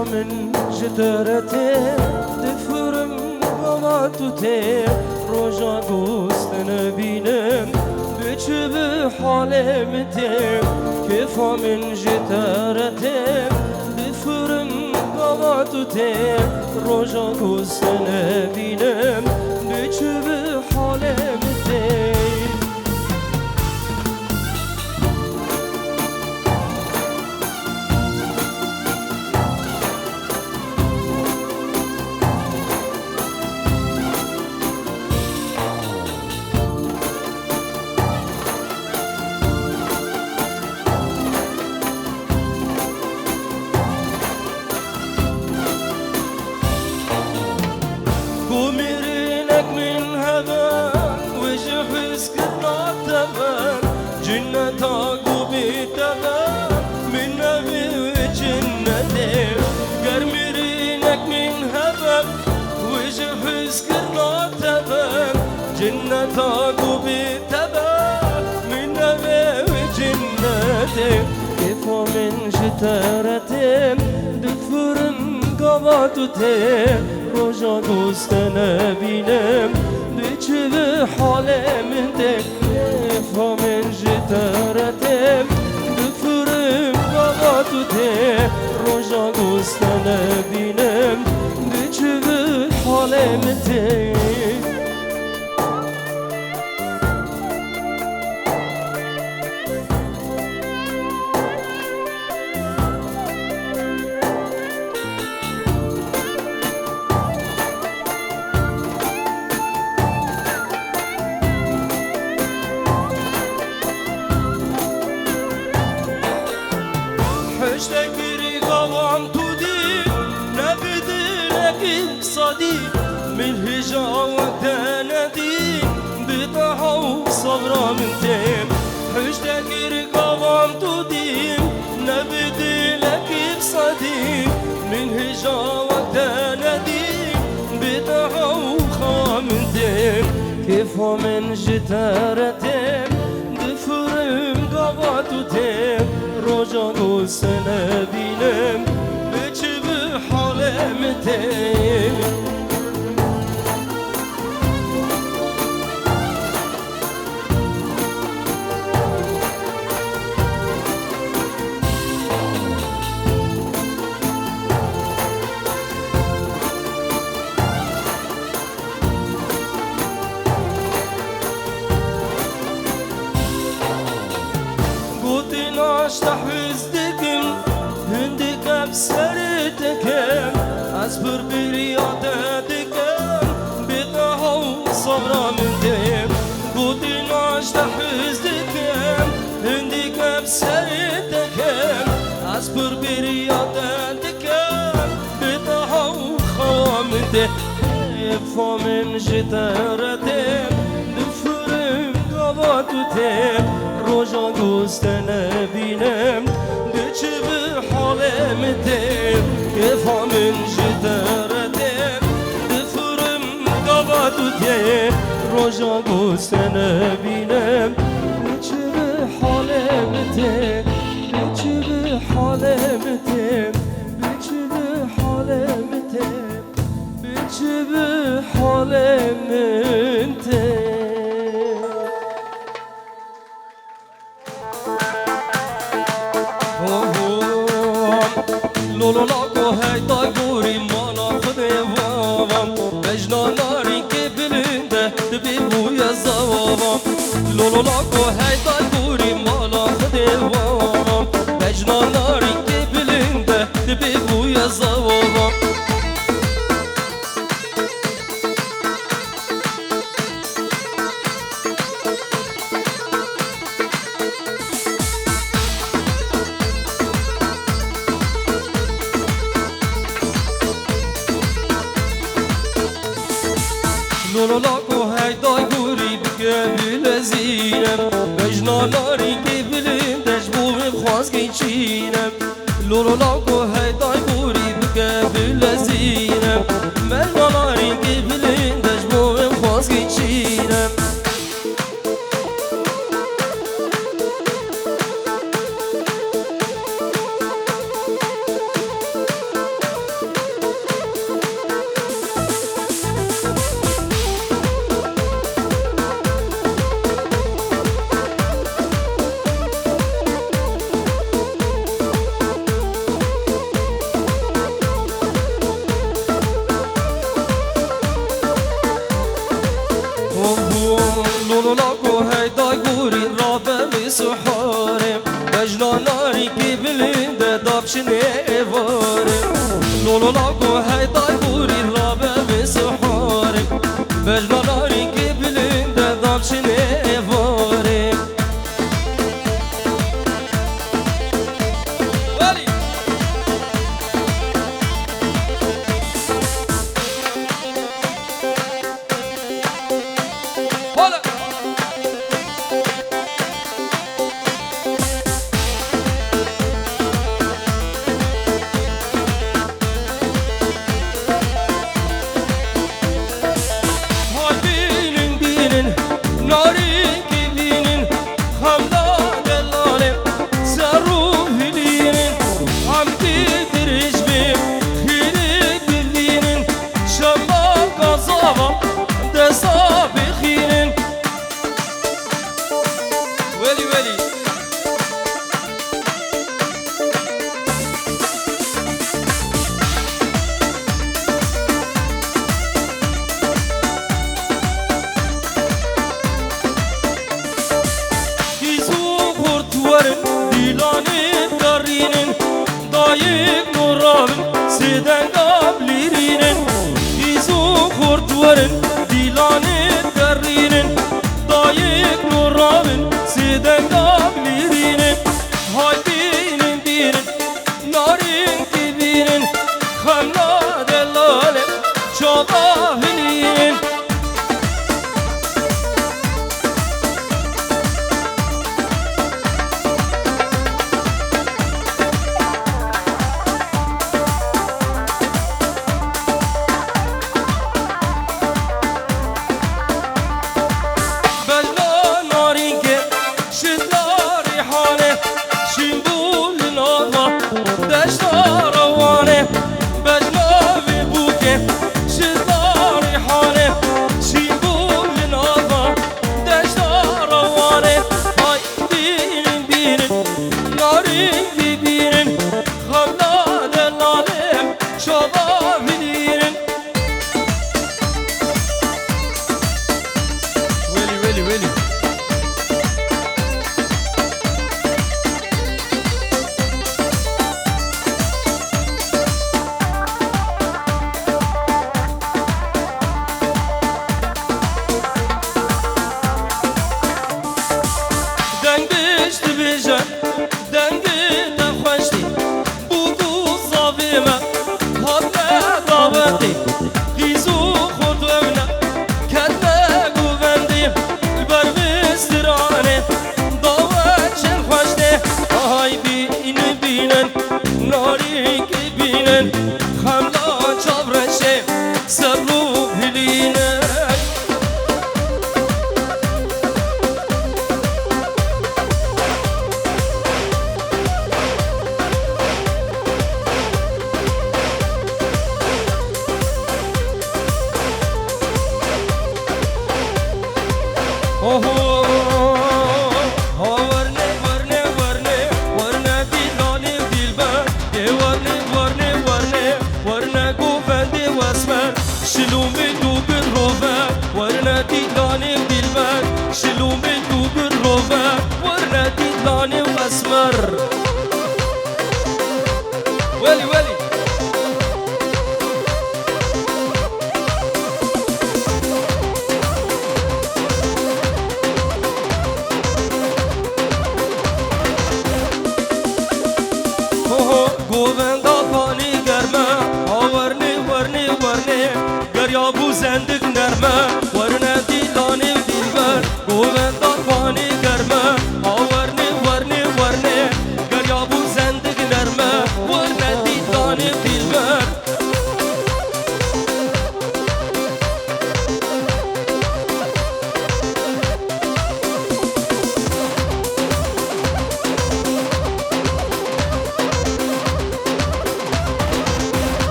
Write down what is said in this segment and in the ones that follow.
من جدارته دفرم غلطته روزا دوست نبینم بچه به حالم ته کیف من جدارته دفرم غلطته روزا دوست نبینم بچه به حالم ته جنتا بتبع من نبي وجنته كيف من جترته دفرم قبضته رجا دوست نبینم بچه به حالم ده كيف من جترته دفرم قبضته رجا دوست نبینم بچه به حالم ده من هجاوك ندي بطاحة صبرا من تيم حجتك رقابام تديم نبدي لك بصديم من هجاوك ندي بطاحة خوا من تيم كيف من جتارتيم دفرم قاباتو تيم رجا دوست نبینم بچه به حالم تيم تحوز دكم هندك بسرتكم أصبر برياضتكم بطاحة وصبرا من دم قوتي ناش تحوز دكم هندك بسرتكم أصبر برياضتكم بطاحة وخوا من دم فمن جدارتم دفرم قبضتم روزا دوست نبینم بچه به حالم تم کیف من جدارتم دفرم قبضتم روزا دوست نبینم بچه به حالم تم بچه به حالم تم بچه به حالم تم بچه به حالم تم لولو لاکو هی تای بوری مانا خده وام بجنا ناری که بلنده دبی بوی زوام لولو لاکو هی تای بوری مانا خده وام بجنا ناری که بلنده دبی بوی زوام لولو لاکو هی دای گوری بگه لزینم بجنا ناری که بلندش بوم خواست که چینم لولو لاکو هی دای گوری بگه لزینم بجنا ناری که بلندش بوم خواست که چینم لولاكو هيدا غوري رابع بسحاري بجنا ناري كبلين دابشن ايفاري لولاكو هيدا غوري رابع بسحاري بجنا ناري كبلين دابشن ايفاري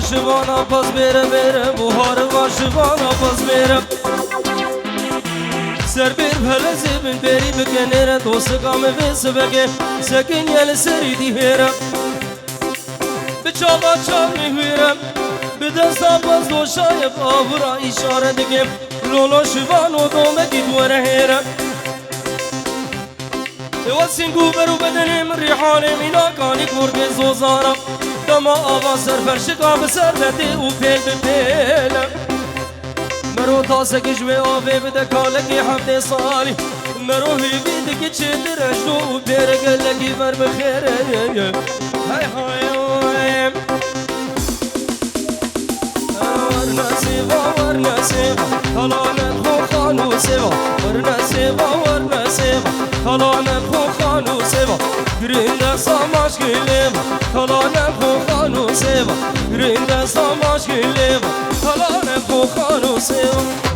Vashvana pas bere bere buhar vashvana pas bere سر بیر بلزی من بری بکنه دوست کام ویس بگه سکن یل سری دی هیرم بچاوا چاو میهیرم به دستم باز دوشای بابورا اشاره دگم لولو شوان و دومگی دوره هیرم واسنگو برو بدنم ریحانم اینا کانی کرگ زوزارم دما آوا سر فرشکا بسر بده و پیل بپیلم مرو تاسه کشوه آوه بده کالکی هفته سالی مرو هیوی دکی چه درشتو و پیرگلکی بر بخیره های های ورنه سیوا کلانت خو خانو سیوا ورنه سیوا کلانت خو خانو سیوا گرینده ساماش گلیوا کلانت خو خانو سیوا گرینده ساماش گلیوا کلانت خو خانو سیوا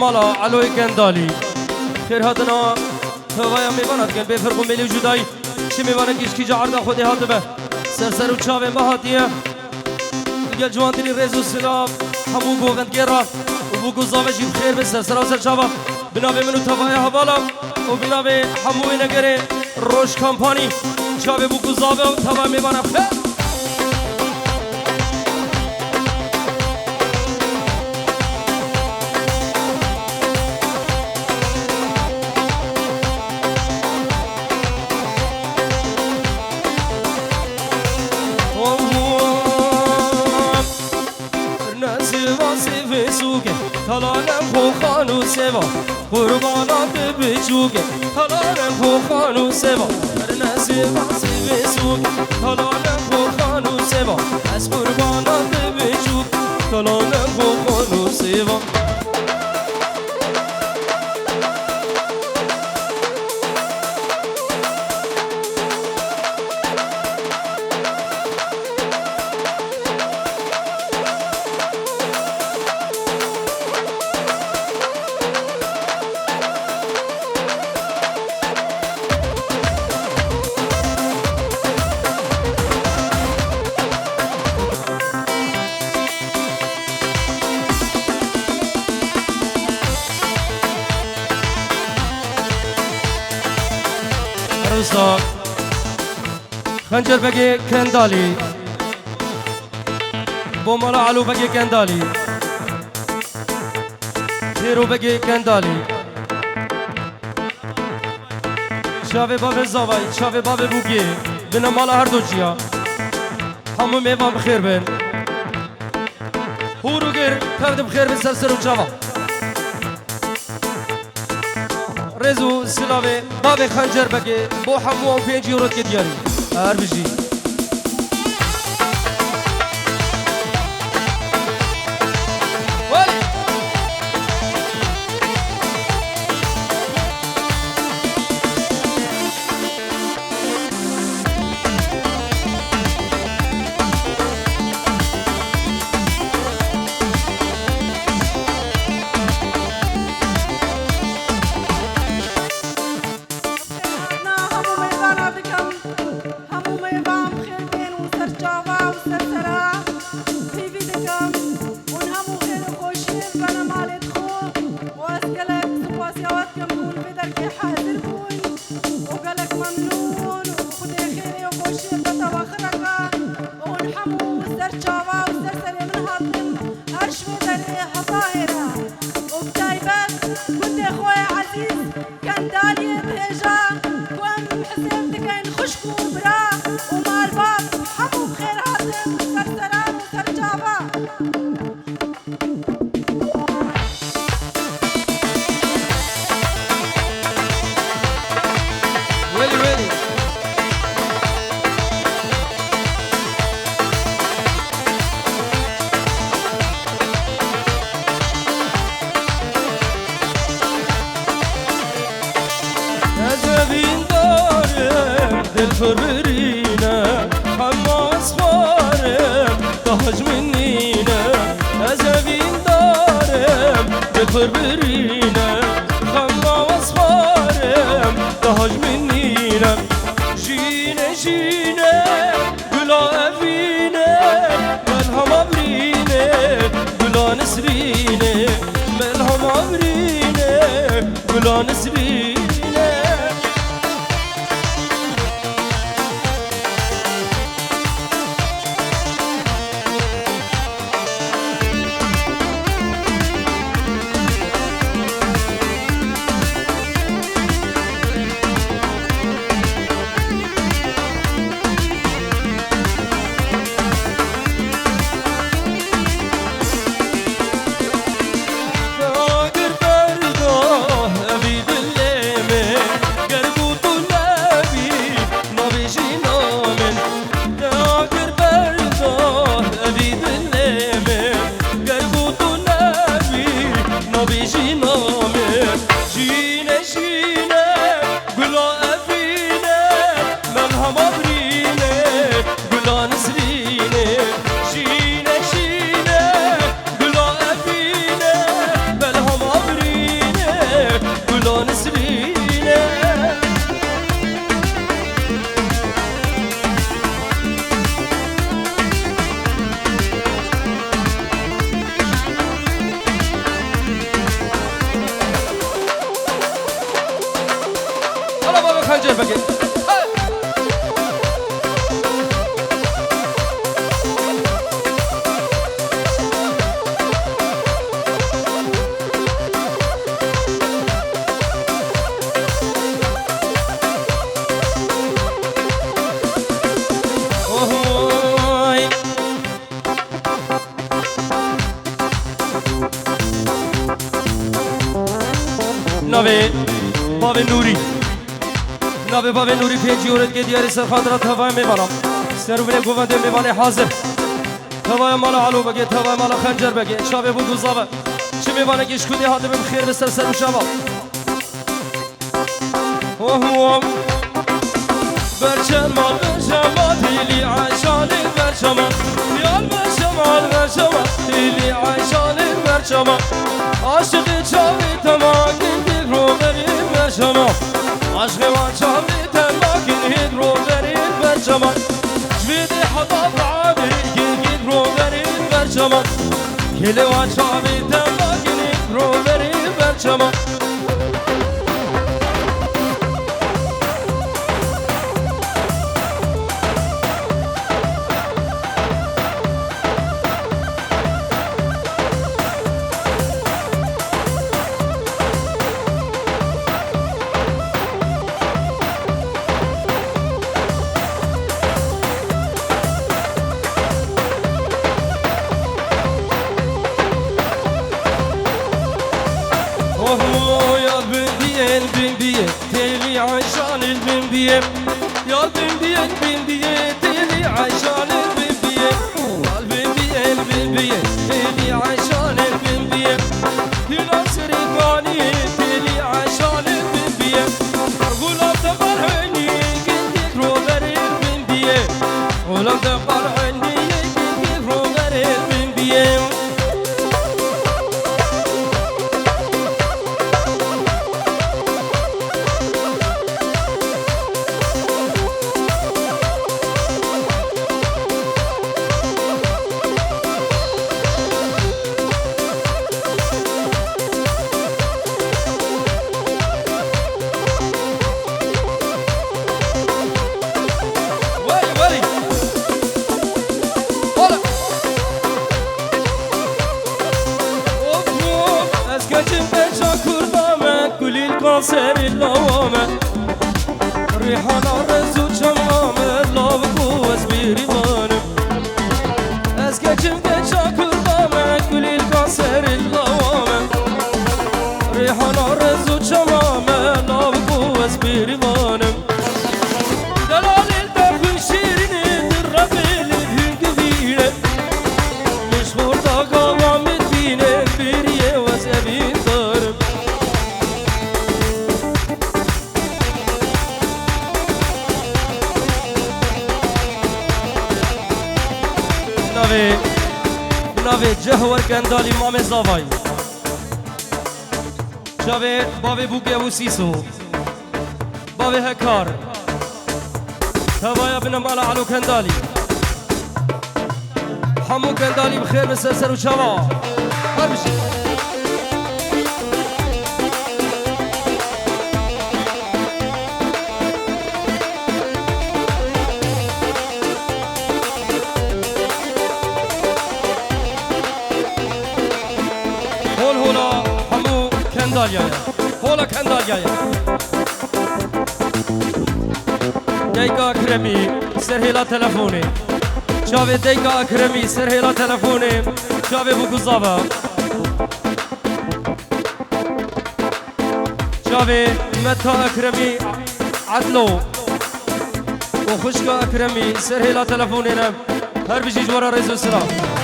مالا علوی گندالی خیر هاتنا هوایا میواند گل بفرقو ملی و جدایی چی میواند گیش کی جعرده خودی هات به سرسر و چاوه ما هاتیه گل جواندینی ریز و سلام همو گوغند گیرا و بو گزاوه جیب خیر به سرسر و سر چاوه بنابه منو توایا حوالا و بنابه هموی نگره روش کمپانی چاوه بو گزاوه و توا میواند خیر کلانم خو خانو سوا قربانات بچوگه کلانم خو خانو سوا ورنه سوا سوگه کلانم خو خانو سوا از قربانات بچوگ کلانم خو خانو سوا خنجر بگی کندالی بومالا علو بگی کندالی تیرو بگی کندالی شاوه باب زاوی شاوه باب بوگی بنا مالا هر دو جیا همو میوان بخیر بین هورو گیر کردم بخیر بین سر و چاوا رزو سلاوه باب خنجر بگی بو همو 5 یورو که دیاری هر بجی بفر برینه همه اسخارم دهج منینه از اوین دارم بفر برینه همه اسخارم دهج منینه جینه جینه گلا اوینه ملهم ابرینه گلا نسرینه ملهم ابرینه گلا نسرینه خنجر بگیر نوی باب نوری نوی باب نوری پیجی اورد که دیاری سر خاطرات هوای میبانم سر بینه گوونده میبانه حاضر هوای مالا علو بگه هوای مالا خنجر بگه شابه بود گذابه چه میبانه که اشکودی حاده بیم خیر بستر سر شبا برچما برچما دیلی عشانی برچما یال برچما برچما دیلی عشانی برچما عاشقی چاوی تماکین دید رو بریم برچما عشق ما چاوی تماکین هید رو بریم برچما جویدی حضاب عادی گید رو بریم برچما کلی و چاوی تماکین هید رو بریم برچما يا البنبيه البنبيه تيلي عشان البنبيه يا البنبيه البنبيه تيلي عشان البنبيه يا البنبيه البنبيه تيلي عشان البنبيه تناصر الثاني تيلي عشان البنبيه غلام تقرعني قلت روبر البنبيه غلام تقرعني قلت روبر البنبيه سر اللوامة ريحان الرزو شمامة لابكو وزبيري مانم أزكجم كجا كربامة كلي الكاسر اللوامة ريحان الرزو شمامة لابكو وزبيري مانم دلال الدرب شيرين دربي لبهن كبيرة مش خوردا قوام الدين بيريه وزبين دارم شاوه جهور کندالی مام زاوای شاوه باوی بوگه و سیسو باوی هکار هوایا بنا مالا علو کندالی حمو کندالی بخیر بسر و شوا هر بشی هولا كنداليا ديكا أكرمي سرهلا تلفوني شافي ديكا أكرمي سرهلا تلفوني شافي بوكوزافا شافي متى أكرمي عدلو وخشكا أكرمي سرهلا تلفوني هر بيجي جورا رئيس السلام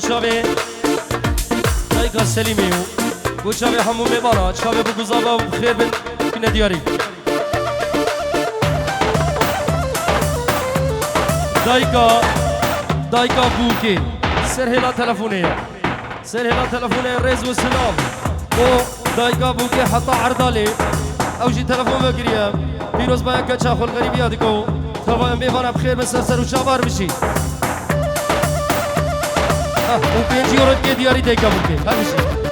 شاوه دایکا سلیمیو بو شاوه همو میبارا شاوه بو گزابا و خیر بین دیاری دایکا بوکی سرهلا تلفونه ریز و سلام بو دایکا بوکی حتی عردالی او جی تلفون بگیریم پیروز باید که چاخل غریبی یادکو توایم میبارا بخیر بسر و شابار بشی و 5 یورو که دیاری دیگه بوده همیشه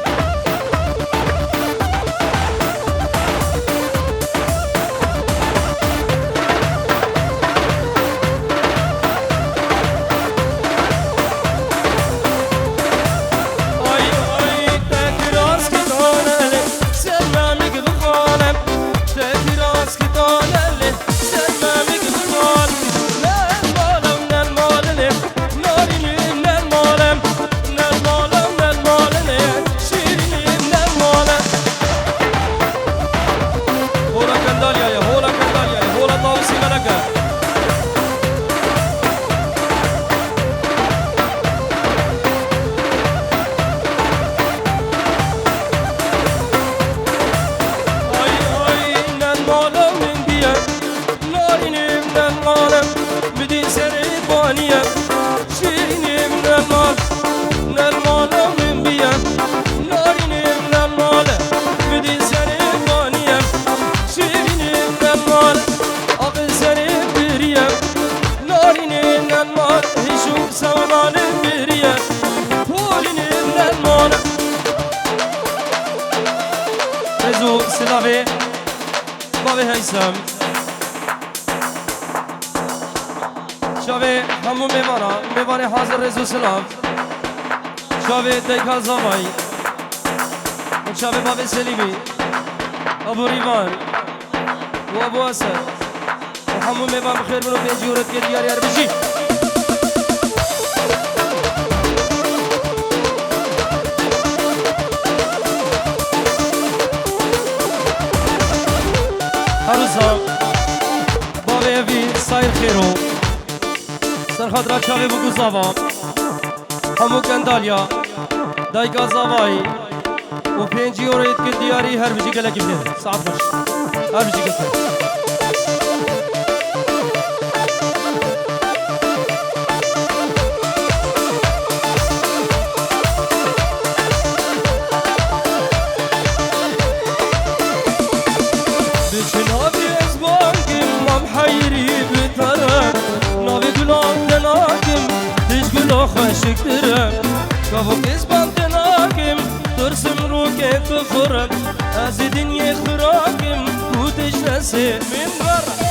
شاوه همو میوانه حاضر رزو سلام شاوه دیکا زمایی شاوه باب سلیمی ابو ریوان و ابو اسد و همو میوان بخیر منو 5 یورو که دیاری بشی هروسا بابه وی سایر خیرو سرخدرا چاوه بگو زاوا همو کندالیا دایگا زاوایی و 5 یورو که دیاری هر بجی گلکی بده ساعت باش هر بجی گلکی خوشک درم کافو کس بانت ناکم ترسم رو که تو خورم از دنیا خراکم کودش نسه من برم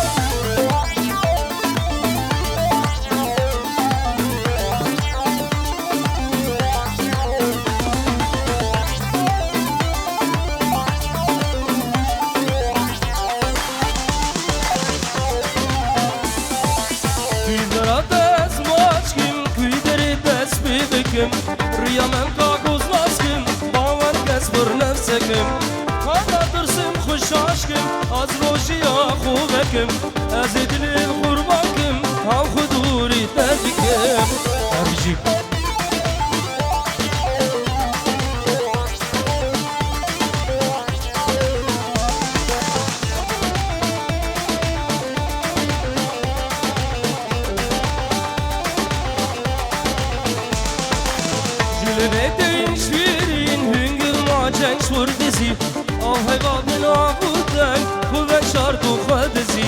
ريامم كاكوز ناسكم باور كسبر نفسكم هذا ترسم خشاشكم از روشي خوبكم از دل الغرباكم هم خدوري تدكم أرجيك Lübetteyin şiirin hüngür maçen şvurdesi Ah hayvanın avudden kuvvet şarkı kudesi